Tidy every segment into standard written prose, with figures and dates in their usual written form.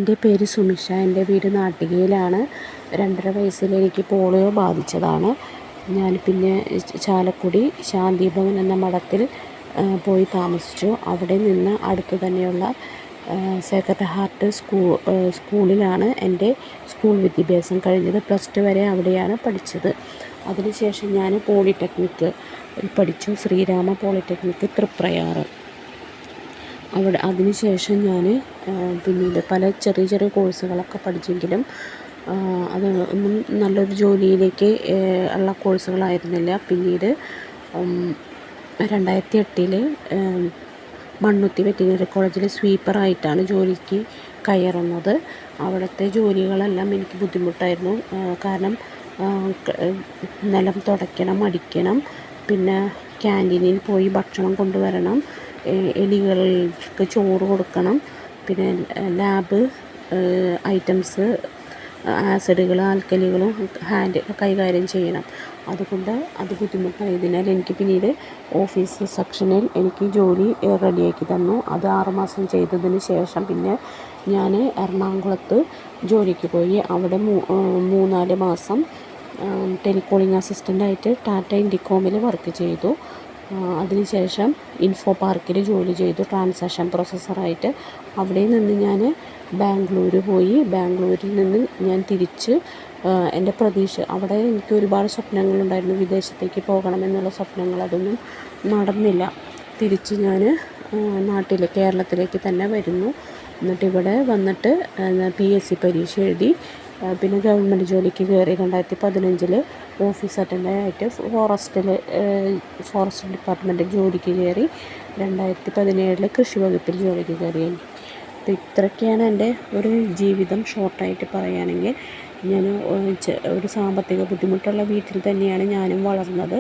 എൻ്റെ പേര് സുമിഷ. എൻ്റെ വീട് നാട്ടികയിലാണ്. 2.5 വയസ്സിൽ എനിക്ക് പോളിയോ ബാധിച്ചതാണ്. ഞാൻ പിന്നെ ചാലക്കുടി ശാന്തിഭവൻ എന്ന മഠത്തിൽ പോയി താമസിച്ചു. അവിടെ നിന്ന് അടുത്ത് തന്നെയുള്ള സേക്രഡ് ഹാർട്ട് സ്കൂളിലാണ് എൻ്റെ സ്കൂൾ വിദ്യാഭ്യാസം കഴിഞ്ഞത്. +2 വരെ അവിടെയാണ് പഠിച്ചത്. അതിനുശേഷം ഞാൻ പോളിടെക്നിക്ക് പഠിച്ചു, ശ്രീരാമ പോളിടെക്നിക്ക് തൃപ്രയാറ്. അതിനുശേഷം ഞാൻ പിന്നീട് പല ചെറിയ ചെറിയ കോഴ്സുകളൊക്കെ പഠിച്ചെങ്കിലും അത് ഒന്നും നല്ലൊരു ജോലിയിലേക്ക് ഉള്ള കോഴ്സുകളായിരുന്നില്ല. പിന്നീട് 2008 മണ്ണുത്തി വെറ്റിനറി കോളേജിൽ സ്വീപ്പറായിട്ടാണ് ജോലിക്ക് കയറുന്നത്. അവിടുത്തെ ജോലികളെല്ലാം എനിക്ക് ബുദ്ധിമുട്ടായിരുന്നു. കാരണം നിലം തുടയ്ക്കണം, അടിക്കണം, പിന്നെ ക്യാൻറ്റീനിൽ പോയി ഭക്ഷണം കൊണ്ടുവരണം, എലികൾക്ക് ചോറ് കൊടുക്കണം, പിന്നെ ലാബ് ഐറ്റംസ്, ആസിഡുകൾ, ആൽക്കലികളും കൈകാര്യം ചെയ്യണം. അതുകൊണ്ട് അത് ബുദ്ധിമുട്ടായതിനാൽ എനിക്ക് പിന്നീട് ഓഫീസ് സെക്ഷനിൽ എനിക്ക് ജോലി റെഡിയാക്കി തന്നു. അത് 6 മാസം ചെയ്തതിന് ശേഷം പിന്നെ ഞാൻ എറണാകുളത്ത് ജോലിക്ക് പോയി. അവിടെ 3-4 മാസം ടെലികോളിംഗ് അസിസ്റ്റൻ്റായിട്ട് ടാറ്റ ഇൻഡിക്കോമിൽ വർക്ക് ചെയ്തു. അതിനുശേഷം ഇൻഫോ പാർക്കിൽ ജോലി ചെയ്തു ട്രാൻസാക്ഷൻ പ്രോസസ്സറായിട്ട്. അവിടെ നിന്ന് ഞാൻ ബാംഗ്ലൂർ പോയി. ബാംഗ്ലൂരിൽ നിന്ന് ഞാൻ തിരിച്ച് എൻ്റെ പ്രതീക്ഷ, അവിടെ എനിക്ക് ഒരുപാട് സ്വപ്നങ്ങളുണ്ടായിരുന്നു, വിദേശത്തേക്ക് പോകണമെന്നുള്ള സ്വപ്നങ്ങൾ. അതൊന്നും നടന്നില്ല. തിരിച്ച് ഞാൻ കേരളത്തിലേക്ക് തന്നെ വരുന്നു. എന്നിട്ട് ഇവിടെ വന്നിട്ട് PSC പരീക്ഷ എഴുതി. പിന്നെ ഗവൺമെൻറ് ജോലിക്ക് കയറി. 2015 ഓഫീസ് അറ്റൻഡൻ്റായിട്ട് ഫോറസ്റ്റ് ഡിപ്പാർട്ട്മെൻറ്റിൽ ജോലിക്ക് കയറി. 2017 കൃഷി വകുപ്പിൽ ജോലിക്ക് കയറി. ഇത്രയൊക്കെയാണ് എൻ്റെ ഒരു ജീവിതം ഷോർട്ടായിട്ട് പറയുകയാണെങ്കിൽ. ഞാൻ ഒരു സാമ്പത്തിക ബുദ്ധിമുട്ടുള്ള വീട്ടിൽ തന്നെയാണ് ഞാനും വളർന്നത്.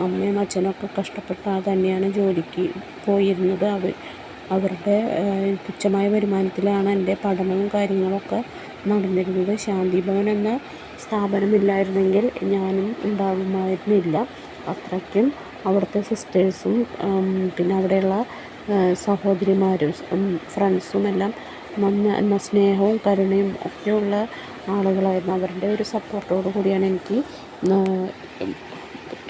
അമ്മയും അച്ഛനൊക്കെ കഷ്ടപ്പെട്ടാൽ തന്നെയാണ് ജോലിക്ക് പോയിരുന്നത്. അവരുടെ തുച്ഛമായ വരുമാനത്തിലാണ് എൻ്റെ പഠനവും കാര്യങ്ങളൊക്കെ നടന്നിരുന്നത്. ശാന്തിഭവൻ എന്ന സ്ഥാപനമില്ലായിരുന്നെങ്കിൽ ഞാനും ഉണ്ടാകുമായിരുന്നില്ല. അത്രയ്ക്കും അവിടുത്തെ സിസ്റ്റേഴ്സും പിന്നെ അവിടെയുള്ള സഹോദരിമാരും ഫ്രണ്ട്സും എല്ലാം നല്ല സ്നേഹവും കരുണയും ഒക്കെയുള്ള ആളുകളായിരുന്നു. അവരുടെ ഒരു സപ്പോർട്ടോടു കൂടിയാണ് എനിക്ക്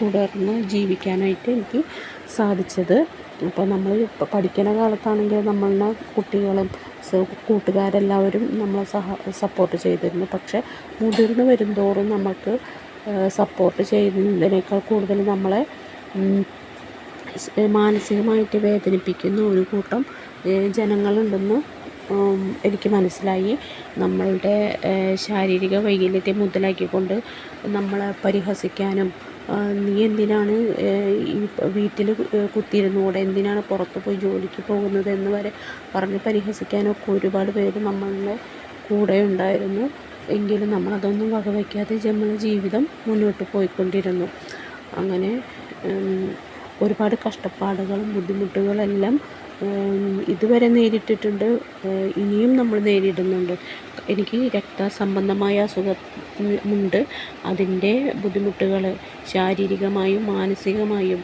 തുടർന്ന് ജീവിക്കാനായിട്ട് എനിക്ക് സാധിച്ചത്. അപ്പോൾ നമ്മൾ പഠിക്കുന്ന കാലത്താണെങ്കിൽ നമ്മളുടെ കുട്ടികളും കൂട്ടുകാരെല്ലാവരും നമ്മളെ സപ്പോർട്ട് ചെയ്തിരുന്നു. പക്ഷേ മുതിർന്ന് വരുന്തോറും നമുക്ക് സപ്പോർട്ട് ചെയ്യുന്നതിനേക്കാൾ കൂടുതൽ നമ്മളെ മാനസികമായിട്ട് വേദനിപ്പിക്കുന്ന ഒരു കൂട്ടം ജനങ്ങളുണ്ടെന്ന് എനിക്ക് മനസ്സിലായി. നമ്മളുടെ ശാരീരിക വൈകല്യത്തെ മുതലാക്കിക്കൊണ്ട് നമ്മളെ പരിഹസിക്കാനും, നീ എന്തിനാണ് ഈ വീട്ടിൽ കുത്തിയിരുന്നുകൂടെ, എന്തിനാണ് പുറത്ത് പോയി ജോലിക്ക് പോകുന്നത് എന്ന് വരെ പറഞ്ഞ് പരിഹസിക്കാനൊക്കെ ഒരുപാട് പേര് നമ്മളുടെ കൂടെ ഉണ്ടായിരുന്നു. എങ്കിലും നമ്മളതൊന്നും വകവയ്ക്കാതെ നമ്മുടെ ജീവിതം മുന്നോട്ട് പോയിക്കൊണ്ടിരുന്നു. അങ്ങനെ ഒരുപാട് കഷ്ടപ്പാടുകളും ബുദ്ധിമുട്ടുകളെല്ലാം ഇതുവരെ നേരിട്ടിട്ടുണ്ട്, ഇനിയും നമ്മൾ നേരിടുന്നുണ്ട്. എനിക്ക് രക്തസംബന്ധമായ അസുഖമുണ്ട്. അതിൻ്റെ ബുദ്ധിമുട്ടുകൾ ശാരീരികമായും മാനസികമായും,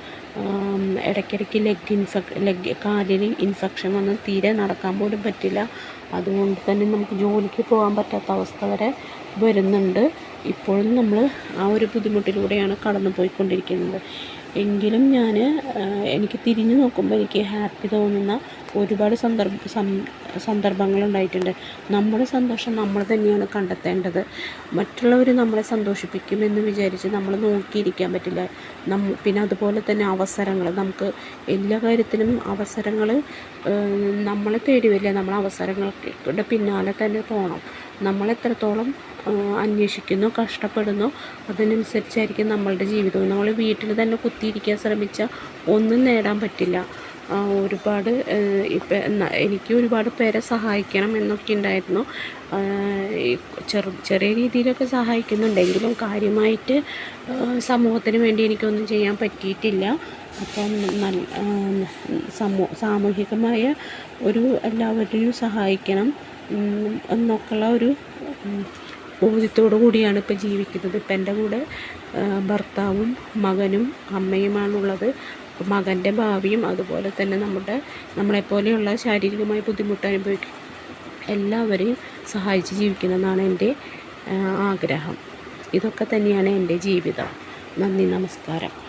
ഇടയ്ക്കിടയ്ക്ക് കാലിൽ ഇൻഫെക്ഷൻ വന്ന് തീരെ നടക്കാൻ പോലും പറ്റില്ല. അതുകൊണ്ട് തന്നെ നമുക്ക് ജോലിക്ക് പോകാൻ പറ്റാത്ത അവസ്ഥ വരെ വരുന്നുണ്ട്. ഇപ്പോഴും നമ്മൾ ആ ഒരു ബുദ്ധിമുട്ടിലൂടെയാണ് കടന്നു പോയിക്കൊണ്ടിരിക്കുന്നത്. എങ്കിലും എനിക്ക് തിരിഞ്ഞു നോക്കുമ്പോൾ എനിക്ക് ഹാപ്പി തോന്നുന്ന ഒരുപാട് സന്ദർഭങ്ങളുണ്ടായിട്ടുണ്ട്. നമ്മുടെ സന്തോഷം നമ്മൾ തന്നെയാണ് കണ്ടെത്തേണ്ടത്. മറ്റുള്ളവർ നമ്മളെ സന്തോഷിപ്പിക്കുമെന്ന് വിചാരിച്ച് നമ്മൾ നോക്കിയിരിക്കാൻ പറ്റില്ല. പിന്നെ അതുപോലെ തന്നെ അവസരങ്ങൾ, നമുക്ക് എല്ലാ കാര്യത്തിനും അവസരങ്ങൾ നമ്മളെ തേടി വരില്ല. നമ്മൾ അവസരങ്ങളുടെ പിന്നാലെ തന്നെ പോകണം. നമ്മളെത്രത്തോളം അന്വേഷിക്കുന്നു, കഷ്ടപ്പെടുന്നു, അതിനനുസരിച്ചായിരിക്കും നമ്മളുടെ ജീവിതവും. നമ്മൾ വീട്ടിൽ തന്നെ കുത്തിയിരിക്കാൻ ശ്രമിച്ചാൽ ഒന്നും നേടാൻ പറ്റില്ല. എനിക്ക് ഒരുപാട് പേരെ സഹായിക്കണം എന്നൊക്കെ ഉണ്ടായിരുന്നു. ചെറിയ രീതിയിലൊക്കെ സഹായിക്കുന്നുണ്ടെങ്കിലും കാര്യമായിട്ട് സമൂഹത്തിന് വേണ്ടി എനിക്കൊന്നും ചെയ്യാൻ പറ്റിയിട്ടില്ല. അപ്പം സാമൂഹികമായ എല്ലാവരെയും സഹായിക്കണം എന്നൊക്കെയുള്ള ഒരു ബോധ്യത്തോടു കൂടിയാണ് ഇപ്പോൾ ജീവിക്കുന്നത്. ഇപ്പം എൻ്റെ കൂടെ ഭർത്താവും മകനും അമ്മയുമാണുള്ളത്. മകൻ്റെ ഭാവിയും അതുപോലെ തന്നെ നമ്മളെപ്പോലെയുള്ള ശാരീരികമായി ബുദ്ധിമുട്ട് എല്ലാവരെയും സഹായിച്ച് ജീവിക്കണമെന്നാണ് എൻ്റെ ആഗ്രഹം. ഇതൊക്കെ തന്നെയാണ് എൻ്റെ ജീവിതം. നന്ദി, നമസ്കാരം.